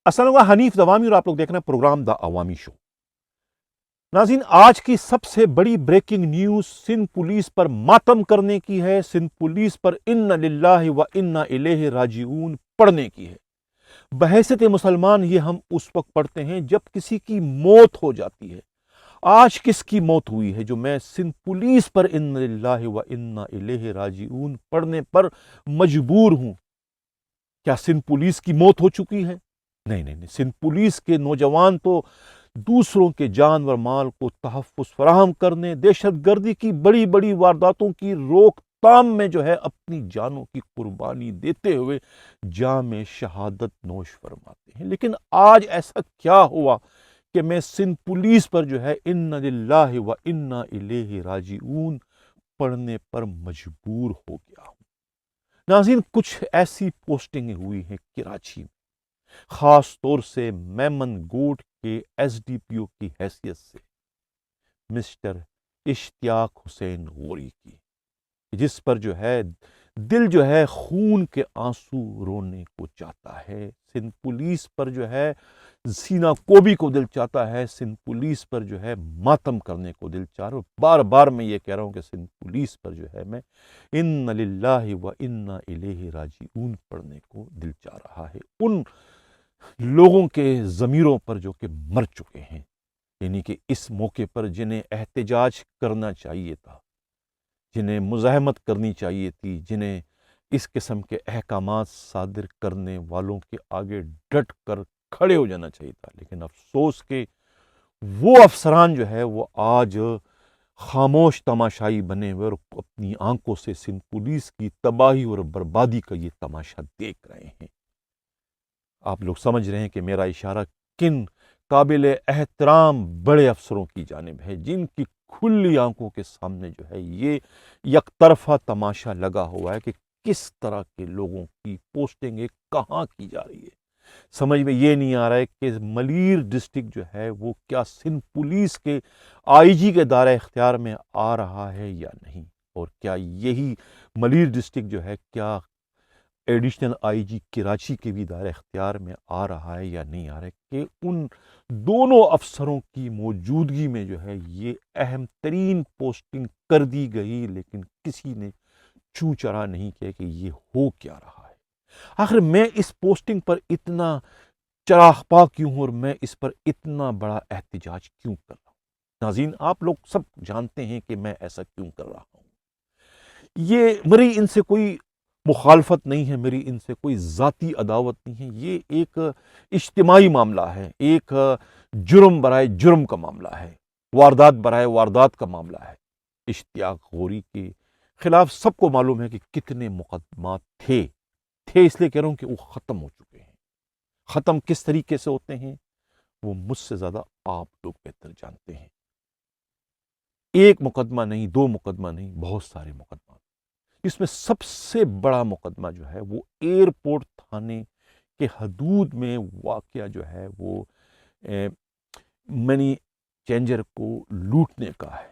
السلام علیکم، حنیف دوامی اور آپ لوگ دیکھ رہے ہیں پروگرام دا عوامی شو۔ ناظرین، آج کی سب سے بڑی بریکنگ نیوز سندھ پولیس پر ماتم کرنے کی ہے، سندھ پولیس پر انا للہ و انا الیہ راجعون پڑھنے کی ہے۔ بحیثیت مسلمان یہ ہم اس وقت پڑھتے ہیں جب کسی کی موت ہو جاتی ہے۔ آج کس کی موت ہوئی ہے جو میں سندھ پولیس پر انا للہ و انا الیہ راجعون پڑھنے پر مجبور ہوں؟ کیا سندھ پولیس کی موت ہو چکی ہے؟ نہیں، سندھ پولیس کے نوجوان تو دوسروں کے جان و مال کو تحفظ فراہم کرنے، دہشت گردی کی بڑی بڑی وارداتوں کی روک تام میں جو ہے اپنی جانوں کی قربانی دیتے ہوئے جام شہادت نوش فرماتے ہیں۔ لیکن آج ایسا کیا ہوا کہ میں سندھ پولیس پر جو ہے انا للہ و انا الیہ راجعون پڑھنے پر مجبور ہو گیا ہوں؟ ناظرین، کچھ ایسی پوسٹنگیں ہوئی ہیں کراچی میں، خاص طور سے میمن گوٹ کے ایس ڈی پی او کی حیثیت سے مسٹر اشتیاق حسین غوری کی، جس پر جو ہے دل جو ہے خون کے آنسو رونے کو چاہتا ہے۔ سندھ پولیس پر جو ہے سینہ کوبی کو دل چاہتا ہے، سندھ پولیس پر جو ہے ماتم کرنے کو دل چاہ رہا ہے۔ بار بار میں یہ کہہ رہا ہوں کہ سندھ پولیس پر جو ہے میں انا للہ و انا الیہ راجعون پڑھنے کو دل چاہ رہا ہے، ان لوگوں کے ضمیروں پر جو کہ مر چکے ہیں، یعنی کہ اس موقع پر جنہیں احتجاج کرنا چاہیے تھا، جنہیں مزاحمت کرنی چاہیے تھی، جنہیں اس قسم کے احکامات صادر کرنے والوں کے آگے ڈٹ کر کھڑے ہو جانا چاہیے تھا، لیکن افسوس کہ وہ افسران جو ہے وہ آج خاموش تماشائی بنے ہوئے اور اپنی آنکھوں سے سندھ پولیس کی تباہی اور بربادی کا یہ تماشا دیکھ رہے ہیں۔ آپ لوگ سمجھ رہے ہیں کہ میرا اشارہ کن قابل احترام بڑے افسروں کی جانب ہے، جن کی کھلی آنکھوں کے سامنے جو ہے یہ یک طرفہ تماشا لگا ہوا ہے کہ کس طرح کے لوگوں کی پوسٹنگیں کہاں کی جا رہی ہے۔ سمجھ میں یہ نہیں آ رہا ہے کہ ملیر ڈسٹرکٹ جو ہے وہ کیا سندھ پولیس کے آئی جی کے دائرہ اختیار میں آ رہا ہے یا نہیں، اور کیا یہی ملیر ڈسٹرکٹ جو ہے کیا ایڈیشنل آئی جی کراچی کے بھی دائرہ اختیار میں آ رہا ہے یا نہیں آ رہا ہے، کہ ان دونوں افسروں کی موجودگی میں جو ہے یہ اہم ترین پوسٹنگ کر دی گئی، لیکن کسی نے چوں چرا نہیں کیا کہ یہ ہو کیا رہا ہے۔ آخر میں اس پوسٹنگ پر اتنا چراغ پا کیوں ہوں اور میں اس پر اتنا بڑا احتجاج کیوں کر رہا ہوں؟ ناظرین، آپ لوگ سب جانتے ہیں کہ میں ایسا کیوں کر رہا ہوں۔ یہ میری ان سے کوئی مخالفت نہیں ہے، میری ان سے کوئی ذاتی عداوت نہیں ہے، یہ ایک اجتماعی معاملہ ہے، ایک جرم برائے جرم کا معاملہ ہے، واردات برائے واردات کا معاملہ ہے۔ اشتیاق غوری کے خلاف سب کو معلوم ہے کہ کتنے مقدمات تھے اس لیے کہہ رہا ہوں کہ وہ ختم ہو چکے ہیں۔ ختم کس طریقے سے ہوتے ہیں وہ مجھ سے زیادہ آپ لوگ بہتر جانتے ہیں۔ ایک مقدمہ نہیں، دو مقدمہ نہیں، بہت سارے مقدمات۔ اس میں سب سے بڑا مقدمہ جو ہے وہ ایئرپورٹ تھانے کے حدود میں واقعہ جو ہے وہ منی چینجر کو لوٹنے کا ہے،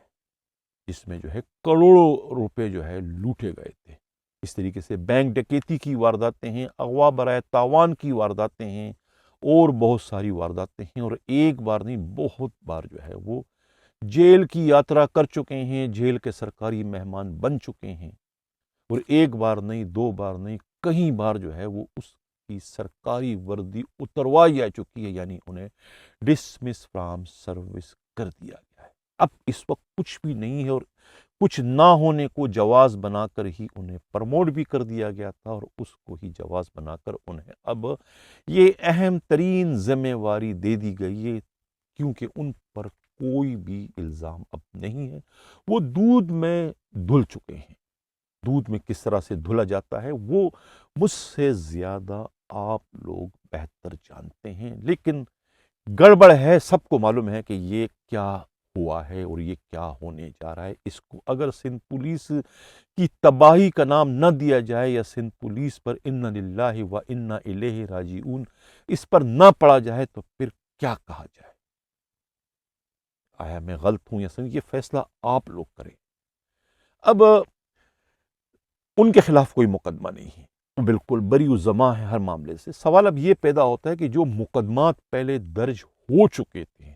جس میں جو ہے کروڑوں روپے جو ہے لوٹے گئے تھے۔ اس طریقے سے بینک ڈکیتی کی وارداتیں ہیں، اغوا برائے تاوان کی وارداتیں ہیں، اور بہت ساری وارداتیں ہیں، اور ایک بار نہیں بہت بار جو ہے وہ جیل کی یاترا کر چکے ہیں، جیل کے سرکاری مہمان بن چکے ہیں، اور ایک بار نہیں، دو بار نہیں، کئی بار جو ہے وہ اس کی سرکاری وردی اتروائی جا چکی ہے، یعنی انہیں ڈسمس فرام سروس کر دیا گیا ہے۔ اب اس وقت کچھ بھی نہیں ہے، اور کچھ نہ ہونے کو جواز بنا کر ہی انہیں پرموٹ بھی کر دیا گیا تھا، اور اس کو ہی جواز بنا کر انہیں اب یہ اہم ترین ذمہ واری دے دی گئی ہے، کیونکہ ان پر کوئی بھی الزام اب نہیں ہے، وہ دودھ میں دھل چکے ہیں۔ دودھ میں کس طرح سے دھلا جاتا ہے وہ مجھ سے زیادہ آپ لوگ بہتر جانتے ہیں، لیکن گڑبڑ ہے، سب کو معلوم ہے کہ یہ کیا ہوا ہے اور یہ کیا ہونے جا رہا ہے۔ اس کو اگر سندھ پولیس کی تباہی کا نام نہ دیا جائے، یا سندھ پولیس پر انا للہ و انا الیہ راجعون اس پر نہ پڑھا جائے، تو پھر کیا کہا جائے؟ آیا میں غلط ہوں یا صحیح؟ یہ فیصلہ آپ لوگ کریں۔ اب ان کے خلاف کوئی مقدمہ نہیں ہے، بالکل بری الزما ہے ہر معاملے سے۔ سوال اب یہ پیدا ہوتا ہے کہ جو مقدمات پہلے درج ہو چکے تھے،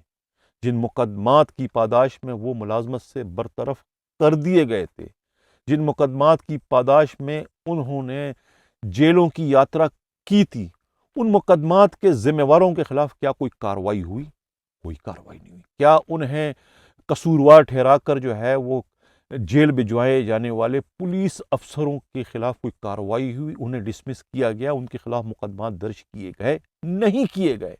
جن مقدمات کی پاداش میں وہ ملازمت سے برطرف کر دیے گئے تھے، جن مقدمات کی پاداش میں انہوں نے جیلوں کی یاترا کی تھی، ان مقدمات کے ذمہ واروں کے خلاف کیا کوئی کارروائی ہوئی؟ کوئی کارروائی نہیں ہوئی۔ کیا انہیں قصوروار ٹھہرا کر جو ہے وہ جیل بھجوائے جانے والے پولیس افسروں کے خلاف کوئی کارروائی ہوئی؟ انہیں ڈسمس کیا گیا، ان کے خلاف مقدمات درج کیے گئے؟ نہیں کیے گئے۔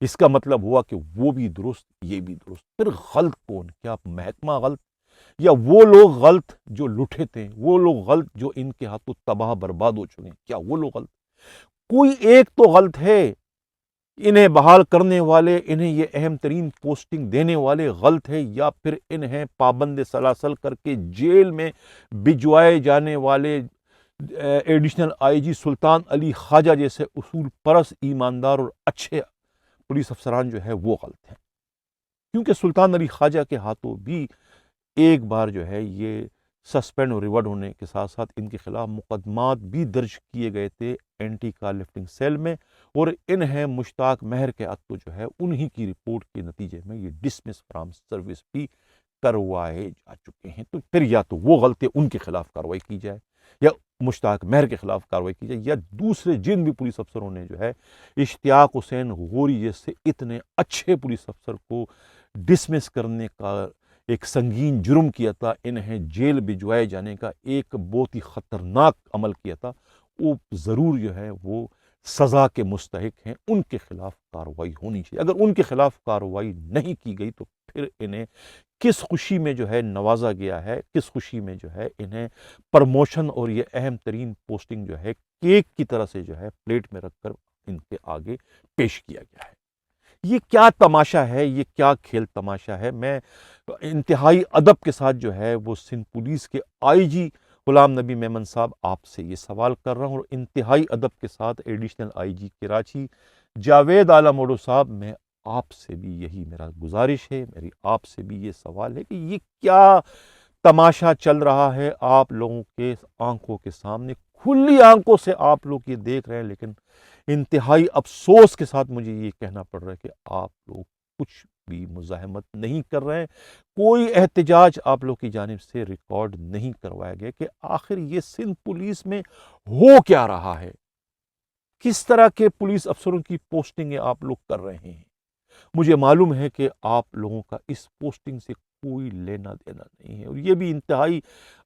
اس کا مطلب ہوا کہ وہ بھی درست، یہ بھی درست۔ پھر غلط کون؟ کیا محکمہ غلط، یا وہ لوگ غلط جو لٹے تھے، وہ لوگ غلط جو ان کے ہاتھوں تباہ برباد ہو چکے ہیں؟ کیا وہ لوگ غلط؟ کوئی ایک تو غلط ہے۔ انہیں بحال کرنے والے، انہیں یہ اہم ترین پوسٹنگ دینے والے غلط ہے، یا پھر انہیں پابند سلاسل کر کے جیل میں بھجوائے جانے والے ایڈیشنل آئی جی سلطان علی خواجہ جیسے اصول پرست، ایماندار اور اچھے پولیس افسران جو ہے وہ غلط ہیں؟ کیونکہ سلطان علی خواجہ کے ہاتھوں بھی ایک بار جو ہے یہ سسپینڈ اور ریورڈ ہونے کے ساتھ ساتھ ان کے خلاف مقدمات بھی درج کیے گئے تھے اینٹی کار لفٹنگ سیل میں، اور انہیں مشتاق مہر کے ہاتھوں جو ہے انہی کی رپورٹ کے نتیجے میں یہ ڈسمس فرام سروس بھی کروائے جا چکے ہیں۔ تو پھر یا تو وہ غلط ہے، ان کے خلاف کارروائی کی جائے، یا مشتاق مہر کے خلاف کارروائی کی جائے، یا دوسرے جن بھی پولیس افسروں نے جو ہے اشتیاق حسین غوری جیسے اتنے اچھے پولیس افسر کو ڈسمس کرنے کا ایک سنگین جرم کیا تھا، انہیں جیل بھجوائے جانے کا ایک بہت ہی خطرناک عمل کیا تھا، وہ ضرور جو ہے وہ سزا کے مستحق ہیں، ان کے خلاف کارروائی ہونی چاہیے۔ اگر ان کے خلاف کارروائی نہیں کی گئی تو پھر انہیں کس خوشی میں جو ہے نوازا گیا ہے، کس خوشی میں جو ہے انہیں پرموشن اور یہ اہم ترین پوسٹنگ جو ہے کیک کی طرح سے جو ہے پلیٹ میں رکھ کر ان کے آگے پیش کیا گیا ہے۔ یہ کیا تماشا ہے، یہ کیا کھیل تماشا ہے؟ میں انتہائی ادب کے ساتھ جو ہے وہ سندھ پولیس کے آئی جی غلام نبی میمن صاحب آپ سے یہ سوال کر رہا ہوں، اور انتہائی ادب کے ساتھ additional I G Karachi Javed Alam Odho صاحب، میں آپ سے بھی یہی میرا گزارش ہے، میری آپ سے بھی یہ سوال ہے کہ یہ کیا تماشا چل رہا ہے آپ لوگوں کے آنکھوں کے سامنے؟ کھلی آنکھوں سے آپ لوگ یہ دیکھ رہے ہیں، لیکن انتہائی افسوس کے ساتھ مجھے یہ کہنا پڑ رہا ہے کہ آپ لوگ کچھ بھی مزاحمت نہیں کر رہے ہیں، کوئی احتجاج آپ لوگ کی جانب سے ریکارڈ نہیں کروایا گیا کہ آخر یہ سندھ پولیس میں ہو کیا رہا ہے، کس طرح کے پولیس افسروں کی پوسٹنگیں آپ لوگ کر رہے ہیں۔ مجھے معلوم ہے کہ آپ لوگوں کا اس پوسٹنگ سے کوئی لینا دینا نہیں ہے، اور یہ بھی انتہائی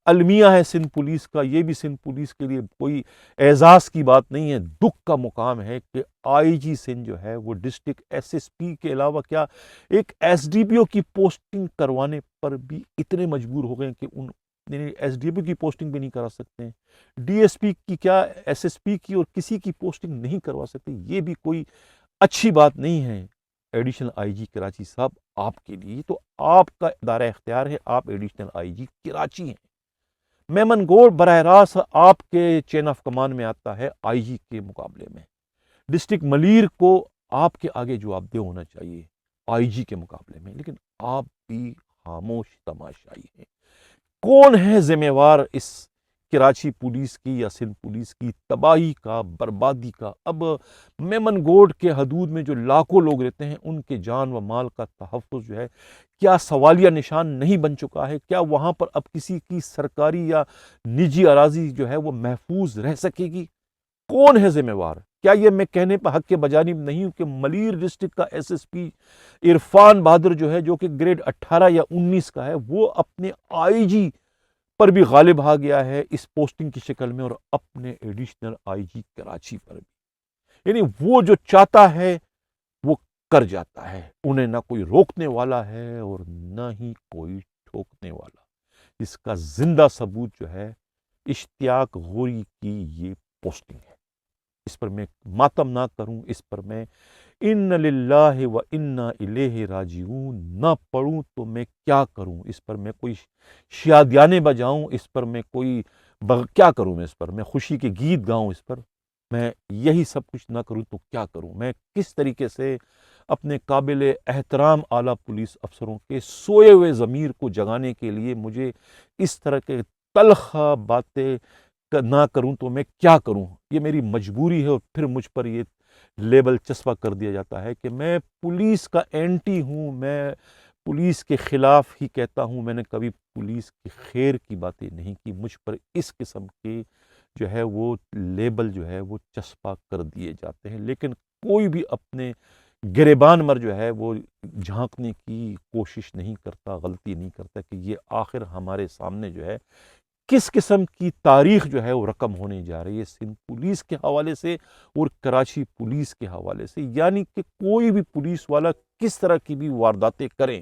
المیہ ہے سندھ پولیس کا، یہ بھی سندھ پولیس کے لیے کوئی اعزاز کی بات نہیں ہے، دکھ کا مقام ہے کہ آئی جی سندھ جو ہے وہ ڈسٹرکٹ ایس ایس پی کے علاوہ کیا ایک ایس ڈی پی او کی پوسٹنگ کروانے پر بھی اتنے مجبور ہو گئے کہ ان ایس ڈی پی او کی پوسٹنگ بھی نہیں کرا سکتے ہیں، ڈی ایس پی کی کیا ایس ایس پی کی اور کسی کی پوسٹنگ نہیں کروا سکتے۔ یہ بھی کوئی اچھی بات نہیں ہے ایڈیشنل آئی جی کراچی صاحب آپ کے لیے، تو آپ کا ادارہ اختیار ہے، آپ ایڈیشنل آئی جی کراچی ہیں۔ میمن گوڑ براہ راست آپ کے چین آف کمان میں آتا ہے آئی جی کے مقابلے میں، ڈسٹرکٹ ملیر کو آپ کے آگے جواب دہ ہونا چاہیے آئی جی کے مقابلے میں، لیکن آپ بھی خاموش تماشائی ہیں۔ کون ہے ذمہ وار اس کراچی پولیس کی یا سندھ پولیس کی تباہی کا، بربادی کا؟ اب میمن گوڑ کے حدود میں جو لاکھوں لوگ رہتے ہیں ان کے جان و مال کا تحفظ جو ہے کیا سوالیہ نشان نہیں بن چکا ہے؟ کیا وہاں پر اب کسی کی سرکاری یا نجی اراضی جو ہے وہ محفوظ رہ سکے گی؟ کون ہے ذمہ وار؟ کیا یہ میں کہنے پر حق کے بجانب نہیں ہوں کہ ملیر ڈسٹرکٹ کا ایس ایس پی عرفان بہادر جو ہے، جو کہ گریڈ 18 یا 19 کا ہے، وہ اپنے آئی جی پر بھی غالب آ گیا ہے اس پوسٹنگ کی شکل میں، اور اپنے ایڈیشنل آئی جی کراچی پر بھی، یعنی وہ جو چاہتا ہے وہ کر جاتا ہے، انہیں نہ کوئی روکنے والا ہے اور نہ ہی کوئی ٹھوکنے والا۔ اس کا زندہ ثبوت جو ہے اشتیاق غوری کی یہ پوسٹنگ ہے۔ اس پر میں ماتم نہ کروں، اس پر میں ان للہ و انا الیہ راجعون نہ پڑھوں تو میں کیا کروں؟ اس پر میں کوئی شادیانے بجاؤں؟ اس پر میں کوئی کیا کروں؟ میں اس پر میں خوشی کے گیت گاؤں؟ اس پر میں یہی سب کچھ نہ کروں تو کیا کروں؟ میں کس طریقے سے اپنے قابل احترام اعلیٰ پولیس افسروں کے سوئے ہوئے ضمیر کو جگانے کے لیے مجھے اس طرح کے تلخ باتیں نہ کروں تو میں کیا کروں، یہ میری مجبوری ہے، اور پھر مجھ پر یہ لیبل چسپاں کر دیا جاتا ہے کہ میں پولیس کا اینٹی ہوں، میں پولیس کے خلاف ہی کہتا ہوں، میں نے کبھی پولیس کی خیر کی باتیں نہیں کی۔ مجھ پر اس قسم کے جو ہے وہ لیبل جو ہے وہ چسپاں کر دیے جاتے ہیں، لیکن کوئی بھی اپنے گریبان پر جو ہے وہ جھانکنے کی کوشش نہیں کرتا، غلطی نہیں کرتا کہ یہ آخر ہمارے سامنے جو ہے کس قسم کی تاریخ جو ہے وہ رقم ہونے جا رہی ہے سندھ پولیس کے حوالے سے اور کراچی پولیس کے حوالے سے۔ یعنی کہ کوئی بھی پولیس والا کس طرح کی بھی وارداتیں کریں،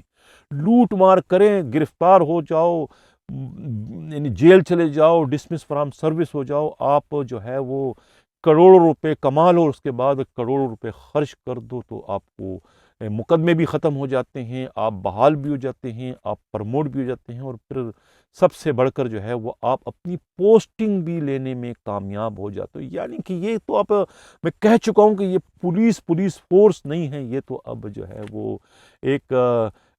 لوٹ مار کریں، گرفتار ہو جاؤ، یعنی جیل چلے جاؤ، ڈسمس فرام سروس ہو جاؤ، آپ جو ہے وہ کروڑوں روپے کما لو، اس کے بعد کروڑوں روپے خرچ کر دو، تو آپ کو مقدمے بھی ختم ہو جاتے ہیں، آپ بحال بھی ہو جاتے ہیں، آپ پرموٹ بھی ہو جاتے ہیں، اور پھر سب سے بڑھ کر جو ہے وہ آپ اپنی پوسٹنگ بھی لینے میں کامیاب ہو جاتے ہو۔ یعنی کہ یہ تو اب میں کہہ چکا ہوں کہ یہ پولیس فورس نہیں ہے، یہ تو اب جو ہے وہ ایک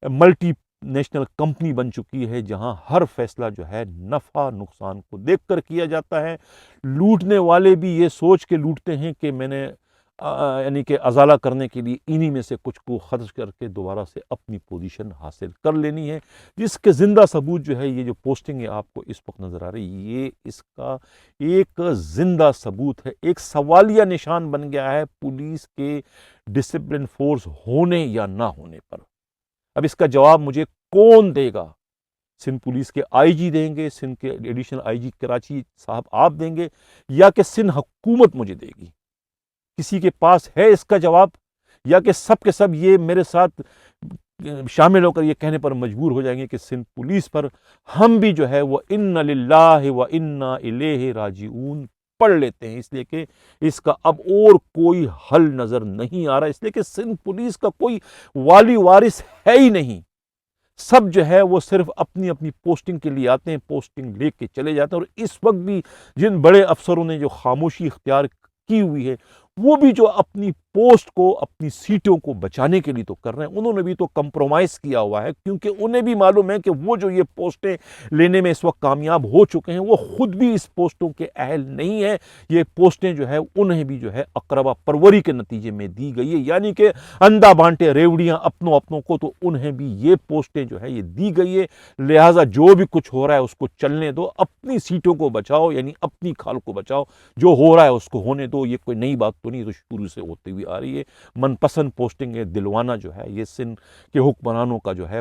ملٹی نیشنل کمپنی بن چکی ہے، جہاں ہر فیصلہ جو ہے نفع نقصان کو دیکھ کر کیا جاتا ہے۔ لوٹنے والے بھی یہ سوچ کے لوٹتے ہیں کہ میں نے یعنی کہ ازالہ کرنے کے لیے انہی میں سے کچھ کو خرچ کر کے دوبارہ سے اپنی پوزیشن حاصل کر لینی ہے، جس کے زندہ ثبوت جو ہے یہ جو پوسٹنگ ہے آپ کو اس وقت نظر آ رہی ہے، یہ اس کا ایک زندہ ثبوت ہے، ایک سوالیہ نشان بن گیا ہے پولیس کے ڈسپلن فورس ہونے یا نہ ہونے پر۔ اب اس کا جواب مجھے کون دے گا؟ سندھ پولیس کے آئی جی دیں گے، سندھ کے ایڈیشنل آئی جی کراچی صاحب آپ دیں گے، یا کہ سندھ حکومت مجھے دے گی؟ کسی کے پاس ہے اس کا جواب؟ یا کہ سب کے سب یہ میرے ساتھ شامل ہو کر یہ کہنے پر مجبور ہو جائیں گے کہ سندھ پولیس پر ہم بھی جو ہے وہ اِنَّ لِلَّهِ وَإِنَّا إِلَيْهِ راجعون پڑھ لیتے ہیں، اس لیے کہ اس کا اب اور کوئی حل نظر نہیں آ رہا، اس لیے کہ سندھ پولیس کا کوئی والی وارث ہے ہی نہیں۔ سب جو ہے وہ صرف اپنی اپنی پوسٹنگ کے لیے آتے ہیں، پوسٹنگ لے کے چلے جاتے ہیں، اور اس وقت بھی جن بڑے افسروں نے جو خاموشی اختیار کی ہوئی ہے، وہ بھی جو اپنی پوسٹ کو، اپنی سیٹوں کو بچانے کے لیے تو کر رہے ہیں، انہوں نے بھی تو کمپرومائز کیا ہوا ہے، کیونکہ انہیں بھی معلوم ہے کہ وہ جو یہ پوسٹیں لینے میں اس وقت کامیاب ہو چکے ہیں، وہ خود بھی اس پوسٹوں کے اہل نہیں ہیں۔ یہ پوسٹیں جو ہے انہیں بھی جو ہے اقربا پروری کے نتیجے میں دی گئی ہے، یعنی کہ اندھا بانٹے ریوڑیاں اپنوں کو تو انہیں بھی یہ پوسٹیں جو ہے یہ دی گئی ہے، لہٰذا جو بھی کچھ ہو رہا ہے اس کو چلنے دو، اپنی سیٹوں کو بچاؤ، یعنی اپنی کھال کو بچاؤ، جو ہو رہا ہے اس کو ہونے دو۔ یہ کوئی نئی بات تو نہیں، یہ تو شروع سے ہوتی ہوئی آ رہی ہے۔ من پسند پوسٹنگ دلوانا جو ہے یہ سندھ کے حکمرانوں کا جو ہے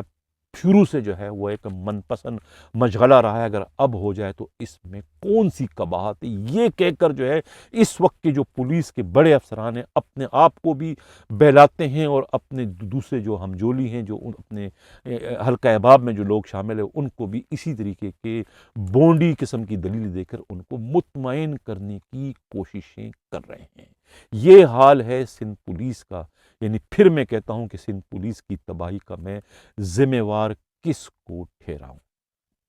شروع سے جو ہے وہ ایک من پسند مشغلہ رہا ہے، اگر اب ہو جائے تو اس میں کون سی قباحت ہے، یہ کہہ کر جو ہے اس وقت کے جو پولیس کے بڑے افسران ہیں اپنے آپ کو بھی بہلاتے ہیں، اور اپنے دوسرے جو ہمجولی ہیں، جو اپنے حلقہ احباب میں جو لوگ شامل ہیں، ان کو بھی اسی طریقے کے بونڈی قسم کی دلیل دے کر ان کو مطمئن کرنے کی کوششیں کر رہے ہیں۔ یہ حال ہے سندھ پولیس کا، یعنی پھر میں کہتا ہوں کہ سندھ پولیس کی تباہی کا میں ذمہ وار کس کو ٹھہراؤں؟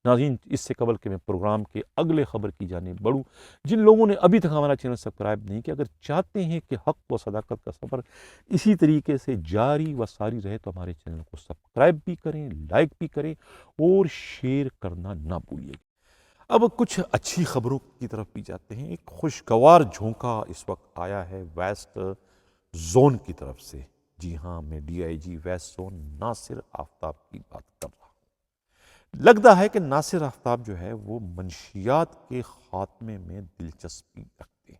ناظرین، اس سے قبل کہ میں پروگرام کے اگلے خبر کی جانب بڑھوں، جن لوگوں نے ابھی تک ہمارا چینل سبسکرائب نہیں کیا، اگر چاہتے ہیں کہ حق و صداقت کا سفر اسی طریقے سے جاری و ساری رہے تو ہمارے چینل کو سبسکرائب بھی کریں، لائک بھی کریں، اور شیئر کرنا نہ بھولیے گا۔ اب کچھ اچھی خبروں کی طرف بھی جاتے ہیں۔ ایک خوشگوار جھونکا اس وقت آیا ہے ویسٹ زون کی طرف سے۔ جی ہاں، میں D I G west zone Nasir Aftab کی بات کر رہا ہوں۔ لگتا ہے کہ ناصر آفتاب جو ہے وہ منشیات کے خاتمے میں دلچسپی رکھتے ہیں۔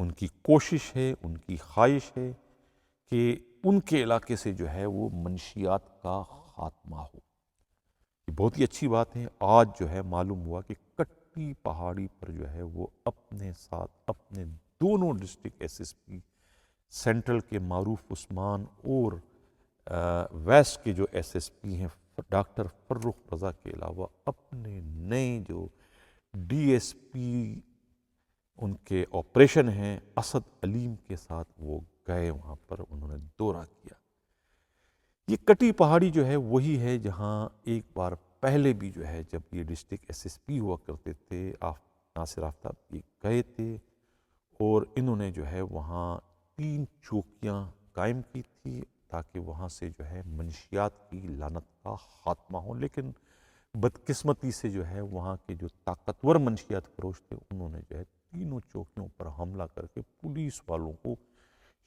ان کی کوشش ہے، ان کی خواہش ہے کہ ان کے علاقے سے جو ہے وہ منشیات کا خاتمہ ہو۔ یہ بہت ہی اچھی بات ہے۔ آج جو ہے معلوم ہوا کہ کٹی پہاڑی پر جو ہے وہ اپنے ساتھ اپنے دونوں district S S P, central کے معروف عثمان اور ویسٹ کے جو ایس ایس پی ہیں ڈاکٹر فرخ رضا کے علاوہ اپنے نئے جو ڈی ایس پی ان کے آپریشن ہیں اسد علیم کے ساتھ وہ گئے، وہاں پر انہوں نے دورہ کیا۔ یہ کٹی پہاڑی جو ہے وہی ہے جہاں ایک بار پہلے بھی جو ہے جب یہ ڈسٹرکٹ ایس ایس پی ہوا کرتے تھے، ناصر آفتاب بھی گئے تھے، اور انہوں نے جو ہے وہاں 3 چوکیاں قائم کی تھی تاکہ وہاں سے جو ہے منشیات کی لعنت کا خاتمہ ہو۔ لیکن بدقسمتی سے جو ہے وہاں کے جو طاقتور منشیات فروش تھے انہوں نے جو ہے تینوں چوکیوں پر حملہ کر کے پولیس والوں کو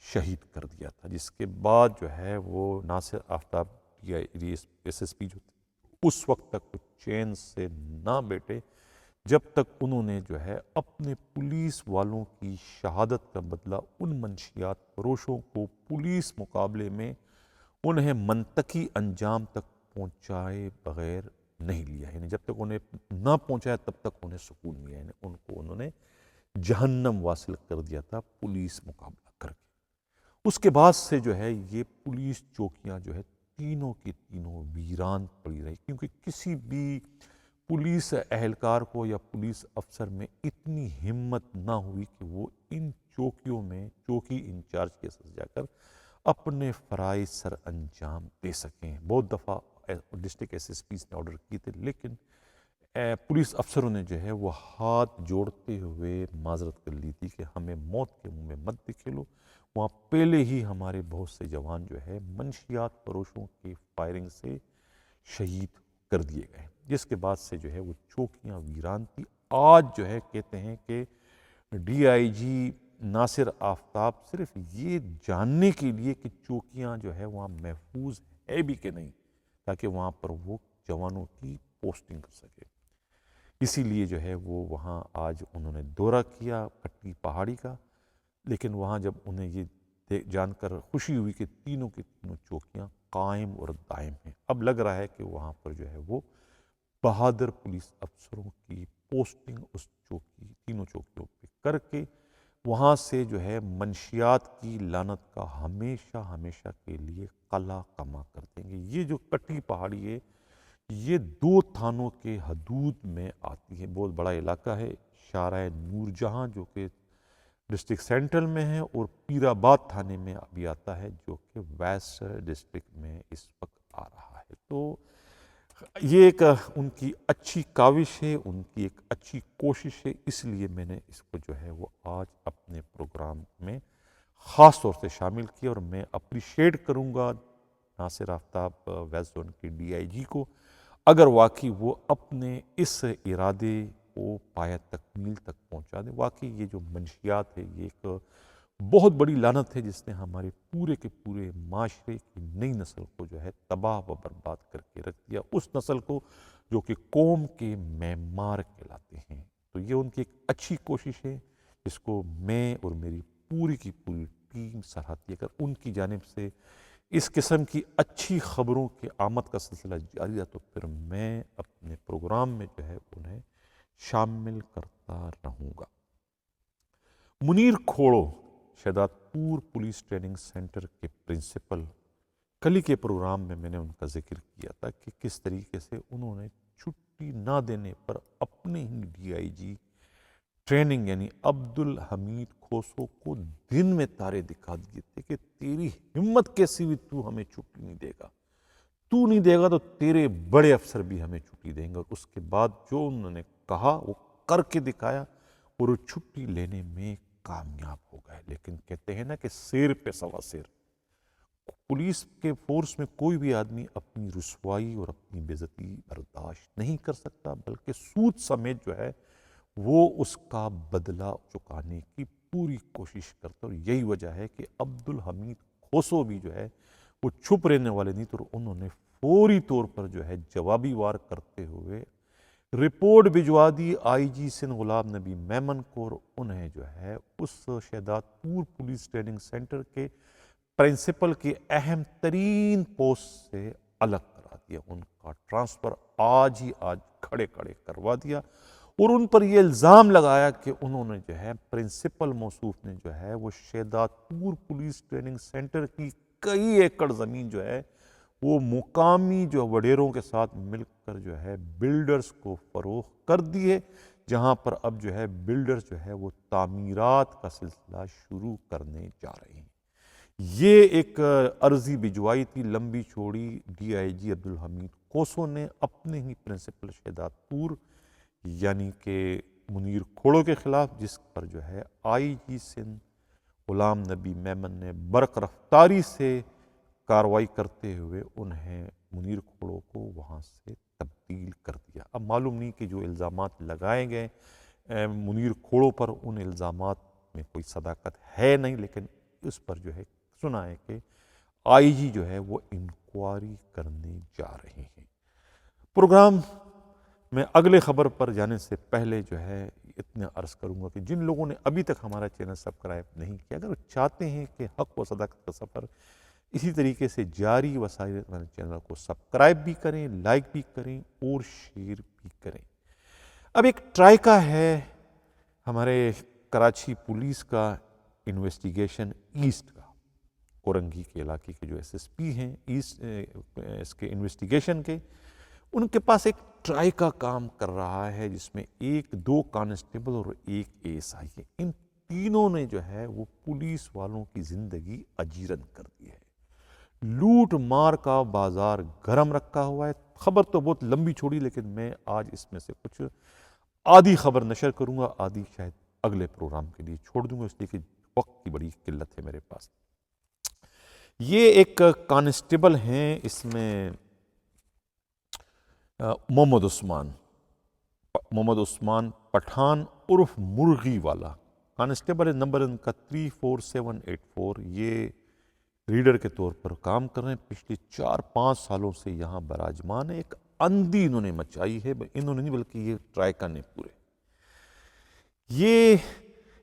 شہید کر دیا تھا، جس کے بعد جو ہے وہ ناصر آفتاب ایس ایس پی جو تھے اس وقت تک وہ چین سے نہ بیٹھے جب تک انہوں نے جو ہے اپنے پولیس والوں کی شہادت کا بدلہ ان منشیات فروشوں کو پولیس مقابلے میں انہیں منطقی انجام تک پہنچائے بغیر نہیں لیا، یعنی جب تک انہیں نہ پہنچایا تب تک انہیں سکون نہیں، یعنی ان کو انہوں نے جہنم واصل کر دیا تھا پولیس مقابلہ کر کے۔ اس کے بعد سے جو ہے یہ پولیس چوکیاں جو ہے تینوں کی تینوں ویران پڑی رہی، کیونکہ کسی بھی پولیس اہلکار کو یا پولیس افسر میں اتنی ہمت نہ ہوئی کہ وہ ان چوکیوں میں چوکی انچارج کے ساتھ جا کر اپنے فرائض سر انجام دے سکیں۔ بہت دفعہ ڈسٹرکٹ ایس ایس پیز نے آرڈر کیے تھے، لیکن پولیس افسروں نے جو ہے وہ ہاتھ جوڑتے ہوئے معذرت کر لی تھی کہ ہمیں موت کے منہ میں مت دکھیلو۔ وہاں پہلے ہی ہمارے بہت سے جوان جو ہے منشیات فروشوں کی فائرنگ سے شہید کر دیے گئے، جس کے بعد سے جو ہے وہ چوکیاں ویران تھی۔ آج جو ہے کہتے ہیں کہ ڈی آئی جی ناصر آفتاب صرف یہ جاننے کے لیے کہ چوکیاں جو ہے وہاں محفوظ ہے بھی کہ نہیں، تاکہ وہاں پر وہ جوانوں کی پوسٹنگ کر سکے، اسی لیے جو ہے وہ وہاں آج انہوں نے دورہ کیا کٹی پہاڑی کا۔ لیکن وہاں جب انہیں یہ جان کر خوشی ہوئی کہ تینوں کی تینوں چوکیاں قائم اور دائم ہیں، اب لگ رہا ہے کہ وہاں پر جو ہے وہ بہادر پولیس افسروں کی پوسٹنگ اس تینوں چوکیوں پہ کر کے وہاں سے جو ہے منشیات کی لعنت کا ہمیشہ ہمیشہ کے لیے قلع کما کر دیں گے۔ یہ جو کٹی پہاڑی ہے یہ 2 تھانوں کے حدود میں آتی ہے، بہت بڑا علاقہ ہے، شارع نور جہاں جو کہ ڈسٹرکٹ سینٹرل میں ہے، اور پیر آباد تھانے میں ابھی آتا ہے جو کہ ویسٹ ڈسٹرکٹ میں اس وقت آ رہا ہے۔ تو یہ ایک ان کی اچھی کاوش ہے، ان کی ایک اچھی کوشش ہے، اس لیے میں نے اس کو جو ہے وہ آج اپنے پروگرام میں خاص طور سے شامل کیا، اور میں اپریشیٹ کروں گا ناصر آفتاب ویسٹ زون کے ڈی آئی جی کو اگر واقعی وہ اپنے اس ارادے کو پایہ تکمیل تک پہنچا دیں۔ واقعی یہ جو منشیات ہے یہ ایک بہت بڑی لعنت ہے جس نے ہمارے پورے کے پورے معاشرے کی نئی نسل کو جو ہے تباہ و برباد کر کے رکھ دیا، اس نسل کو جو کہ قوم کے معمار کہلاتے ہیں۔ تو یہ ان کی ایک اچھی کوشش ہے جس کو میں اور میری پوری کی پوری ٹیم سراہتی ہے۔ اگر ان کی جانب سے اس قسم کی اچھی خبروں کی آمد کا سلسلہ جاری رہا تو پھر میں اپنے پروگرام میں جو ہے انہیں شامل کرتا رہوں گا۔ منیر کھوڑو شہداد پور پولیس ٹریننگ سینٹر کے پرنسپل، کل کے پروگرام میں نے ان کا ذکر کیا تھا کہ کس طریقے سے انہوں نے چھٹی نہ دینے پر اپنے ہی ڈی آئی جی ٹریننگ یعنی عبدالحمید کھوسو کو دن میں تارے دکھا دیے تھے کہ تیری ہمت کیسی ہوئی، تو ہمیں چھٹی نہیں دے گا، تو نہیں دے گا تو تیرے بڑے افسر بھی ہمیں چھٹی دیں گے۔ اور اس کے بعد جو انہوں نے کہا وہ کر کے دکھایا اور وہ چھٹی لینے میں کامیاب ہو گئے۔ لیکن کہتے ہیں نا کہ سیر پہ سوا سیر، پولیس کے فورس میں کوئی بھی آدمی اپنی رسوائی اور اپنی بے عزتی برداشت نہیں کر سکتا، بلکہ سود سمیت جو ہے وہ اس کا بدلہ چکانے کی پوری کوشش کرتا، اور یہی وجہ ہے کہ عبدالحمید کھوسو بھی جو ہے وہ چھپ رہنے والے نہیں، تو انہوں نے فوری طور پر جو ہے جوابی وار کرتے ہوئے رپورٹ بھجوا دی آئی جی سندھ غلام نبی میمن کو، اور انہیں جو ہے اس شہداد پور پولیس ٹریننگ سینٹر کے پرنسپل کی اہم ترین پوسٹ سے الگ کرا دیا، ان کا ٹرانسفر آج ہی آج کھڑے کھڑے کروا دیا، اور ان پر یہ الزام لگایا کہ انہوں نے جو ہے پرنسپل موصوف نے جو ہے وہ شہداد پور پولیس ٹریننگ سینٹر کی کئی ایکڑ زمین جو ہے وہ مقامی جو وڈیروں کے ساتھ مل کر جو ہے بلڈرز کو فروخت کر دیے، جہاں پر اب جو ہے بلڈرز جو ہے وہ تعمیرات کا سلسلہ شروع کرنے جا رہے ہیں۔ یہ ایک عرضی بھجوائی تھی لمبی چوڑی ڈی آئی جی عبدالحمید کھوسو نے اپنے ہی پرنسپل شہداد پور یعنی کہ منیر کھوڑو کے خلاف، جس پر جو ہے آئی جی سندھ غلام نبی میمن نے برق رفتاری سے کارروائی کرتے ہوئے انہیں منیر کھوڑو کو وہاں سے تبدیل کر دیا۔ اب معلوم نہیں کہ جو الزامات لگائے گئے منیر کھوڑوں پر، ان الزامات میں کوئی صداقت ہے نہیں، لیکن اس پر جو ہے سنا ہے کہ آئی جی جو ہے وہ انکوائری کرنے جا رہے ہیں۔ پروگرام میں اگلے خبر پر جانے سے پہلے جو ہے اتنا عرض کروں گا کہ جن لوگوں نے ابھی تک ہمارا چینل سبسکرائب نہیں کیا، اگر وہ چاہتے ہیں کہ حق و صداقت کا سفر اسی طریقے سے جاری وسائل چینل کو سبسکرائب بھی کریں، لائک بھی کریں اور شیئر بھی کریں۔ اب ایک ٹرائیکا ہے ہمارے کراچی پولیس کا انویسٹیگیشن ایسٹ کا، کورنگی کے علاقے کے جو ایس ایس پی ہیں ایسٹ اس کے انویسٹیگیشن کے، ان کے پاس ایک ٹرائیکا کام کر رہا ہے جس میں 2 کانسٹیبل اور 1 ASI ہے۔ ان تینوں نے جو ہے وہ پولیس والوں کی زندگی اجیرن کر دی ہے۔ لوٹ مار کا بازار گرم رکھا ہوا ہے۔ خبر تو بہت لمبی چھوڑی، لیکن میں آج اس میں سے کچھ آدھی خبر نشر کروں گا، آدھی شاید اگلے پروگرام کے لیے چھوڑ دوں گا، اس لیے کہ وقت کی بڑی قلت ہے میرے پاس۔ یہ ایک کانسٹیبل ہیں، اس میں محمد عثمان پٹھان عرف مرغی والا کانسٹیبل ہے، نمبر ان کا 34784۔ یہ ریڈر کے طور پر کام کر رہے ہیں، پچھلے 4-5 سالوں سے یہاں براجمان ہے۔ ایک اندھی انہوں نے مچائی ہے، انہوں نے نہیں بلکہ یہ ٹرائیکا نے پورے۔ یہ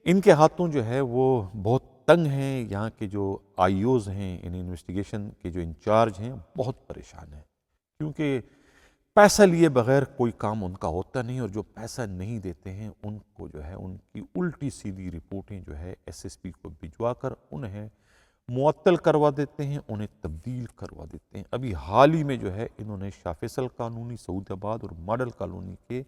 ان کے ہاتھوں جو ہے وہ بہت تنگ ہیں، یہاں کے جو آئی اوز ہیں، ان انویسٹیگیشن کے جو انچارج ہیں بہت پریشان ہیں، کیونکہ پیسہ لیے بغیر کوئی کام ان کا ہوتا نہیں، اور جو پیسہ نہیں دیتے ہیں ان کو جو ہے ان کی الٹی سیدھی رپورٹیں جو ہے ایس ایس پی کو بھجوا کر انہیں معطل کروا دیتے ہیں، انہیں تبدیل کروا دیتے ہیں۔ ابھی حال ہی میں جو ہے انہوں نے شاہ فیصل کالونی، سعود آباد اور ماڈل کالونی کے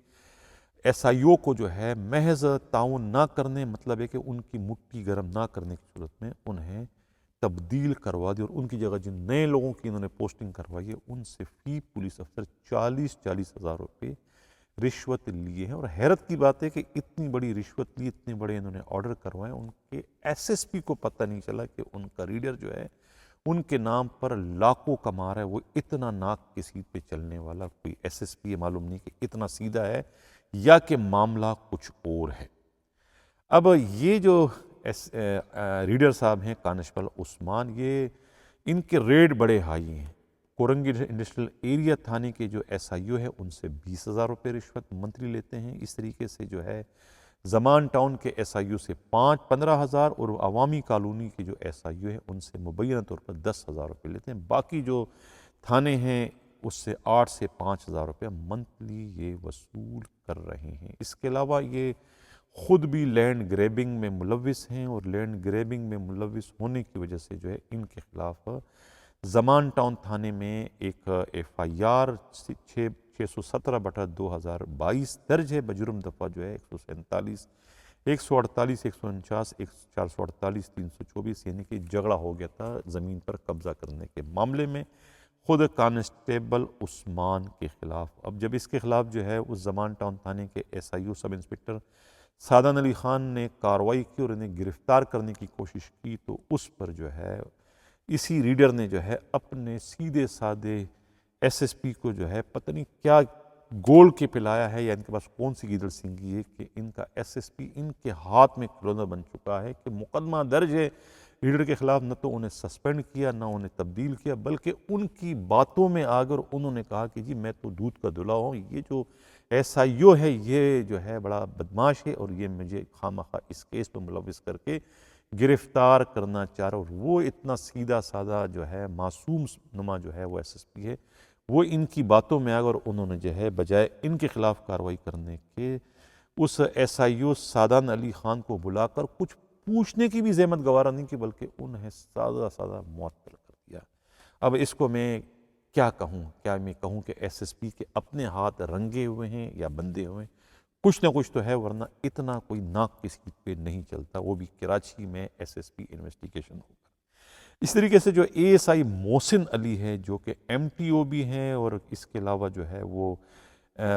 ایس آئی او کو جو ہے محض تعاون نہ کرنے، مطلب ہے کہ ان کی مٹھی گرم نہ کرنے کی صورت میں انہیں تبدیل کروا دی، اور ان کی جگہ جن نئے لوگوں کی انہوں نے پوسٹنگ کروائی ہے ان سے فی پولیس افسر 40 ہزار روپے رشوت لیے ہیں۔ اور حیرت کی بات ہے کہ اتنی بڑی رشوت لی، اتنے بڑے انہوں نے آرڈر کروائے، ان کے ایس ایس پی کو پتہ نہیں چلا کہ ان کا ریڈر جو ہے ان کے نام پر لاکھوں کما رہا ہے۔ وہ اتنا ناک کی سیٹ پہ چلنے والا کوئی ایس ایس پی ہے، معلوم نہیں کہ اتنا سیدھا ہے یا کہ معاملہ کچھ اور ہے۔ اب یہ جو ریڈر صاحب ہیں کانسٹیبل عثمان، یہ ان کے ریٹ بڑے ہائی ہیں۔ کورنگی انڈسٹریل ایریا تھانے کے جو ایس آئی او ہے ان سے 20,000 روپے رشوت منتھلی لیتے ہیں۔ اس طریقے سے جو ہے زمان ٹاؤن کے ایس آئی او سے 15,000 اور عوامی کالونی کے جو ایس آئی او ہے ان سے مبینہ طور پر 10,000 روپے لیتے ہیں۔ باقی جو تھانے ہیں اس سے 8 سے 5,000 روپے منتھلی یہ وصول کر رہے ہیں۔ اس کے علاوہ یہ خود بھی لینڈ گریبنگ میں ملوث ہیں، اور لینڈ گریبنگ میں ملوث ہونے کی وجہ سے جو ہے ان کے خلاف زمان ٹاؤن تھانے میں ایک ایف آئی آر 617/2022 درج ہے، بجرم دفعہ جو ہے 147، 148، 149، 448، 324، یعنی کہ جھگڑا ہو گیا تھا زمین پر قبضہ کرنے کے معاملے میں خود کانسٹیبل عثمان کے خلاف۔ اب جب اس کے خلاف جو ہے اس زمان ٹاؤن تھانے کے S I O sub inspector Saadan Ali Khan نے کارروائی کی اور انہیں گرفتار کرنے کی کوشش کی، تو اس پر جو ہے اسی ریڈر نے جو ہے اپنے سیدھے سادے ایس ایس پی کو جو ہے پتہ نہیں کیا گول کے پلایا ہے، یا ان کے پاس کون سی گیدڑ سینگی ہے کہ ان کا ایس ایس پی ان کے ہاتھ میں کھلونا بن چکا ہے کہ مقدمہ درج ہے ریڈر کے خلاف۔ نہ تو انہیں سسپینڈ کیا، نہ انہیں تبدیل کیا، بلکہ ان کی باتوں میں آ کر انہوں نے کہا کہ جی میں تو دودھ کا دھلا ہوں، یہ جو ایس آئی او ہے یہ جو ہے بڑا بدماش ہے، اور یہ مجھے خواہ اس کیس پہ ملوث کر کے گرفتار کرنا چاہ رہا۔ اور وہ اتنا سیدھا سادہ جو ہے معصوم نما جو ہے وہ ایس ایس پی ہے، وہ ان کی باتوں میں آ کر انہوں نے جو ہے بجائے ان کے خلاف کارروائی کرنے کے اس ایس آئی او سعدان علی خان کو بلا کر کچھ پوچھنے کی بھی زحمت گوارا نہیں کی، بلکہ انہیں سادہ سادہ معطل کر دیا۔ اب اس کو میں کیا کہوں، کیا میں کہوں کہ ایس ایس پی کے اپنے ہاتھ رنگے ہوئے ہیں یا بندھے ہوئے ہیں؟ کچھ نہ کچھ تو ہے، ورنہ اتنا کوئی ناک کی سیٹ پہ نہیں چلتا، وہ بھی کراچی میں ایس ایس پی انویسٹیگیشن ہوگا۔ اس طریقے سے جو اے ایس آئی محسن علی ہے جو کہ ایم ٹی او بھی ہیں، اور اس کے علاوہ جو ہے وہ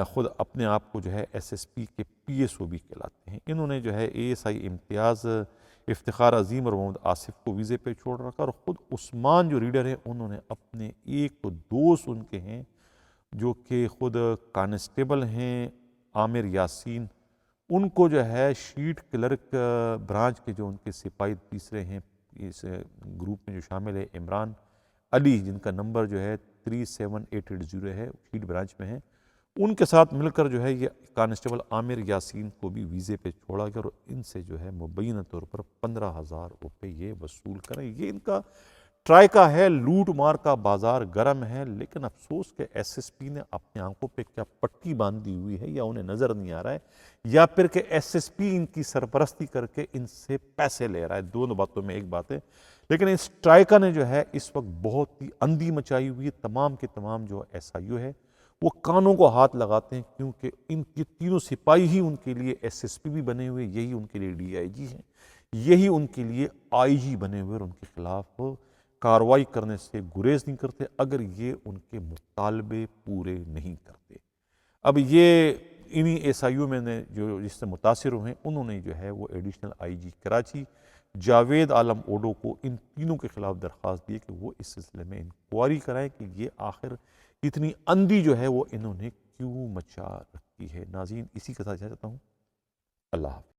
خود اپنے آپ کو جو ہے ایس ایس پی کے پی ایس او بھی کہلاتے ہیں، انہوں نے جو ہے اے ایس آئی امتیاز افتخار عظیم اور محمد آصف کو ویزے پہ چھوڑ رکھا، اور خود عثمان جو ریڈر ہے انہوں نے اپنے ایک تو دوست ان کے ہیں جو کہ خود کانسٹیبل ہیں عامر یاسین، ان کو جو ہے شیٹ کلرک برانچ کے جو ان کے سپاہی تیسرے ہیں اس گروپ میں جو شامل ہے عمران علی، جن کا نمبر جو ہے 37880 ہے، شیٹ برانچ میں ہے، ان کے ساتھ مل کر جو ہے یہ کانسٹیبل عامر یاسین کو بھی ویزے پہ چھوڑا گیا اور ان سے جو ہے مبینہ طور پر 15,000 روپے یہ وصول کریں۔ یہ ان کا ٹرائیکا ہے، لوٹ مار کا بازار گرم ہے، لیکن افسوس کہ ایس ایس پی نے اپنی آنکھوں پہ کیا پٹی باندھی ہوئی ہے یا انہیں نظر نہیں آ رہا ہے، یا پھر کہ ایس ایس پی ان کی سرپرستی کر کے ان سے پیسے لے رہا ہے۔ دونوں باتوں میں ایک بات ہے، لیکن اس ٹرائیکا نے جو ہے اس وقت بہت ہی اندھی مچائی ہوئی ہے۔ تمام کے تمام جو ایس آئی او ہے وہ کانوں کو ہاتھ لگاتے ہیں، کیونکہ ان کی تینوں سپاہی ہی ان کے لیے ایس ایس پی بھی بنے ہوئے، یہی ان کے لیے ڈی آئی جی ہیں، یہی ان کے لیے آئی جی بنے ہوئے، اور ان کے خلاف کارروائی کرنے سے گریز نہیں کرتے اگر یہ ان کے مطالبے پورے نہیں کرتے۔ اب یہ انہی ایس آئی او میں نے جو جس سے متاثر ہوئے ہیں، انہوں نے جو ہے وہ additional I G Karachi Javed Alam Odho کو ان تینوں کے خلاف درخواست دی کہ وہ اس سلسلے میں انکوائری کرائیں کہ یہ آخر اتنی اندھی جو ہے وہ انہوں نے کیوں مچا رکھی ہے۔ ناظرین، اسی کے ساتھ چاہتا ہوں اللہ حافظ۔